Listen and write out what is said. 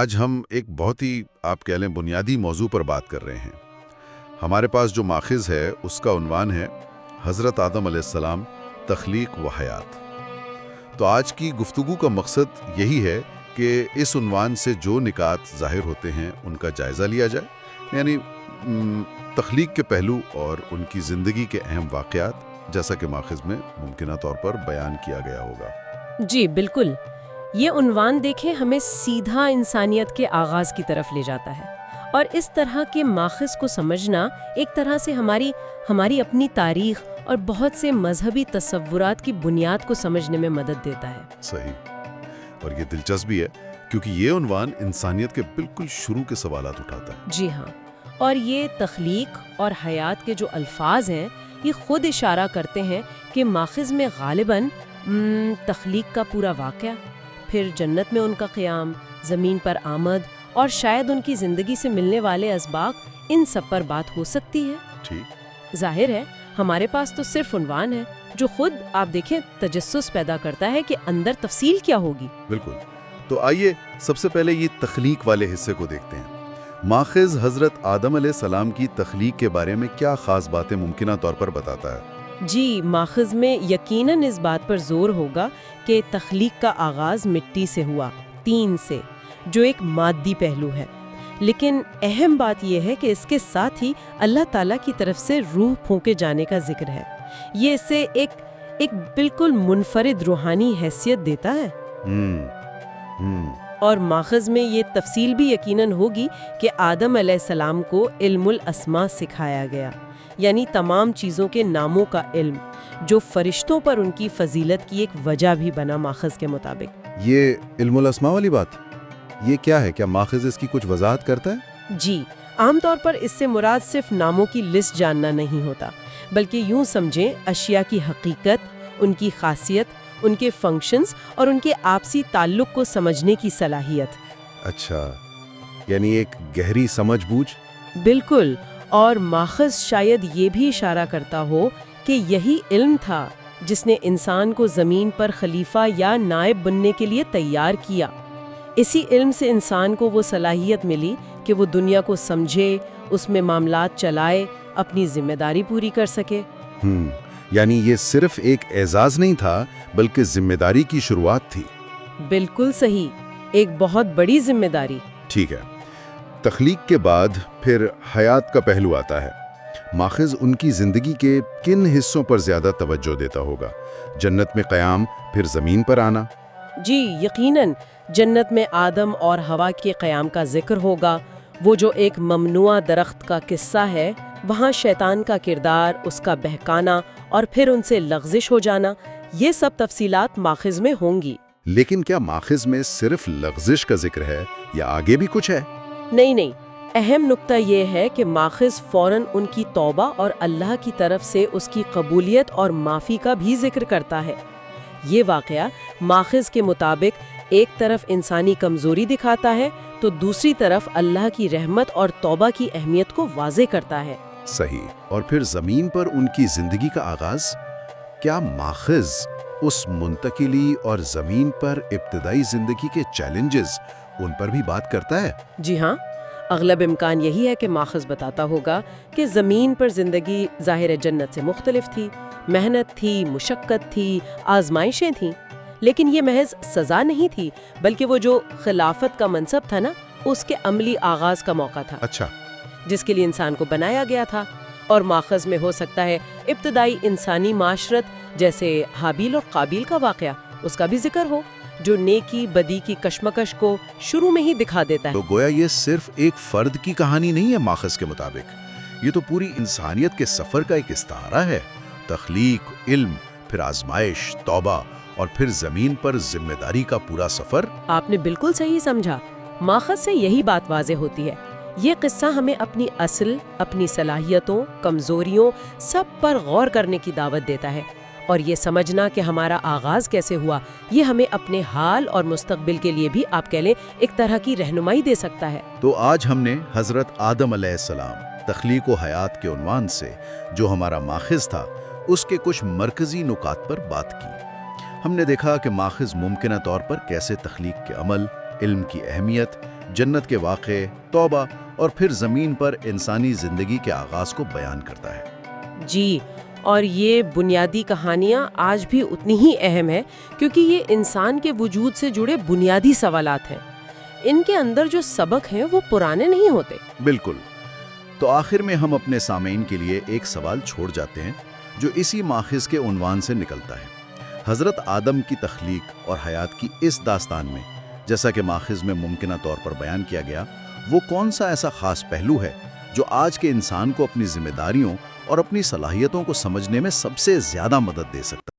آج ہم ایک بہت ہی آپ کہہ لیں بنیادی موضوع پر بات کر رہے ہیں۔ ہمارے پاس جو ماخذ ہے اس کا عنوان ہے حضرت آدم علیہ السلام، تخلیق و حیات۔ تو آج کی گفتگو کا مقصد یہی ہے کہ اس عنوان سے جو نکات ظاہر ہوتے ہیں ان کا جائزہ لیا جائے، یعنی تخلیق کے پہلو اور ان کی زندگی کے اہم واقعات، جیسا کہ ماخذ میں ممکنہ طور پر بیان کیا گیا ہوگا۔ جی بالکل، یہ عنوان دیکھیں ہمیں سیدھا انسانیت کے آغاز کی طرف لے جاتا ہے، اور اس طرح کے ماخذ کو سمجھنا ایک طرح سے ہماری اپنی تاریخ اور بہت سے مذہبی تصورات کی بنیاد کو سمجھنے میں مدد دیتا ہے۔ صحیح، اور یہ دلچسپ بھی ہے کیونکہ یہ عنوان انسانیت کے بالکل شروع کے سوالات اٹھاتا ہے۔ جی ہاں، اور یہ تخلیق اور حیات کے جو الفاظ ہیں یہ خود اشارہ کرتے ہیں کہ ماخذ میں غالباً تخلیق کا پورا واقعہ، پھر جنت میں ان کا قیام، زمین پر آمد اور شاید ان کی زندگی سے ملنے والے اسباق، ان سب پر بات ہو سکتی ہے۔ ٹھیک، ظاہر ہے ہمارے پاس تو صرف عنوان ہے جو خود آپ دیکھیں تجسس پیدا کرتا ہے کہ اندر تفصیل کیا ہوگی۔ بالکل۔ تو آئیے سب سے پہلے یہ تخلیق والے حصے کو دیکھتے ہیں۔ ماخذ حضرت آدم علیہ السلام کی تخلیق کے بارے میں کیا خاص باتیں ممکنہ طور پر بتاتا ہے؟ جی، ماخذ میں یقیناً اس بات پر زور ہوگا کہ تخلیق کا آغاز مٹی سے ہوا، طین سے، جو ایک مادی پہلو ہے، لیکن اہم بات یہ ہے کہ اس کے ساتھ ہی اللہ تعالیٰ کی طرف سے روح پھونکے جانے کا ذکر ہے۔ یہ اسے ایک بالکل منفرد روحانی حیثیت دیتا ہے۔ اور ماخذ میں یہ تفصیل بھی یقیناً ہوگی کہ آدم علیہ السلام کو علم الاسماء سکھایا گیا، یعنی تمام چیزوں کے ناموں کا علم، جو فرشتوں پر ان کی فضیلت کی ایک وجہ بھی بنا ماخذ کے مطابق۔ یہ علم الاسماء والی بات یہ کیا ہے؟ کیا ماخذ اس کی کچھ وضاحت کرتا ہے؟ جی، عام طور پر اس سے مراد صرف ناموں کی لسٹ جاننا نہیں ہوتا، بلکہ یوں سمجھیں اشیاء کی حقیقت، ان کی خاصیت، ان کے فنکشنز اور ان کے آپسی تعلق کو سمجھنے کی صلاحیت۔ اچھا، یعنی ایک گہری سمجھ بوجھ۔ بالکل، اور ماخذ شاید یہ بھی اشارہ کرتا ہو کہ یہی علم تھا جس نے انسان کو زمین پر خلیفہ یا نائب بننے کے لیے تیار کیا۔ اسی علم سے انسان کو وہ صلاحیت ملی کہ وہ دنیا کو سمجھے، اس میں معاملات چلائے، اپنی ذمہ داری پوری کر سکے۔ یعنی یہ صرف ایک اعزاز نہیں تھا بلکہ ذمہ داری کی شروعات تھی۔ بالکل صحیح، ایک بہت بڑی ذمہ داری۔ ٹھیک ہے، تخلیق کے بعد پھر حیات کا پہلو آتا ہے۔ ماخذ ان کی زندگی کے کن حصوں پر زیادہ توجہ دیتا ہوگا؟ جنت میں قیام، پھر زمین پر آنا؟ جی یقیناً، جنت میں آدم اور حوا کے قیام کا ذکر ہوگا۔ وہ جو ایک ممنوع درخت کا قصہ ہے، وہاں شیطان کا کردار، اس کا بہکانا اور پھر ان سے لغزش ہو جانا، یہ سب تفصیلات ماخذ میں ہوں گی۔ لیکن کیا ماخذ میں صرف لغزش کا ذکر ہے یا آگے بھی کچھ ہے؟ نہیں، اہم نقطہ یہ ہے کہ ماخذ فوراً ان کی توبہ اور اللہ کی طرف سے اس کی قبولیت اور معافی کا بھی ذکر کرتا ہے۔ یہ واقعہ ماخذ کے مطابق ایک طرف انسانی کمزوری دکھاتا ہے تو دوسری طرف اللہ کی رحمت اور توبہ کی اہمیت کو واضح کرتا ہے۔ صحیح، اور پھر زمین پر ان کی زندگی کا آغاز؟ کیا ماخذ اس منتقلی اور زمین پر ابتدائی زندگی کے چیلنجز ان پر بھی بات کرتا ہے؟ جی ہاں، اغلب امکان یہی ہے کہ ماخذ بتاتا ہوگا کہ زمین پر زندگی ظاہر جنت سے مختلف تھی، محنت تھی، مشقت تھی، آزمائشیں تھیں، لیکن یہ محض سزا نہیں تھی، بلکہ وہ جو خلافت کا منصب تھا نا، اس کے عملی آغاز کا موقع تھا۔ اچھا، جس کے لیے انسان کو بنایا گیا تھا۔ اور ماخذ میں ہو سکتا ہے ابتدائی انسانی معاشرت جیسے حابیل اور قابیل کا واقعہ، اس کا بھی ذکر ہو، جو نیکی بدی کی کشمکش کو شروع میں ہی دکھا دیتا ہے۔ تو گویا یہ صرف ایک فرد کی کہانی نہیں ہے ماخذ کے مطابق، یہ تو پوری انسانیت کے سفر کا ایک استعارہ ہے۔ تخلیق، علم، پھر آزمائش، توبہ اور پھر زمین پر ذمہ داری کا پورا سفر۔ آپ نے بالکل صحیح سمجھا، ماخذ سے یہی بات واضح ہوتی ہے۔ یہ قصہ ہمیں اپنی اصل، اپنی صلاحیتوں، کمزوریوں، سب پر غور کرنے کی دعوت دیتا ہے، اور یہ سمجھنا کہ ہمارا آغاز کیسے ہوا، یہ ہمیں اپنے حال اور مستقبل کے لیے بھی آپ کہہ لیں ایک طرح کی رہنمائی دے سکتا ہے۔ تو آج ہم نے حضرت آدم علیہ السلام، تخلیق و حیات کے عنوان سے جو ہمارا ماخذ تھا، اس کے کچھ مرکزی نکات پر بات کی۔ ہم نے دیکھا کہ ماخذ ممکنہ طور پر کیسے تخلیق کے عمل، علم کی اہمیت، جنت کے واقعے، توبہ اور پھر زمین پر انسانی زندگی کے آغاز کو بیان کرتا ہے۔ جی، اور یہ بنیادی کہانیاں آج بھی اتنی ہی اہم ہے کیونکہ یہ انسان کے وجود سے جڑے بنیادی سوالات ہیں۔ ان کے اندر جو سبق ہیں وہ پرانے نہیں ہوتے۔ بالکل۔ تو آخر میں ہم اپنے سامعین کے لیے ایک سوال چھوڑ جاتے ہیں جو اسی ماخذ کے عنوان سے نکلتا ہے۔ حضرت آدم کی تخلیق اور حیات کی اس داستان میں، جیسا کہ ماخذ میں ممکنہ طور پر بیان کیا گیا، وہ کون سا ایسا خاص پہلو ہے جو آج کے انسان کو اپنی ذمہ داریوں اور اپنی صلاحیتوں کو سمجھنے میں سب سے زیادہ مدد دے سکتا ہے؟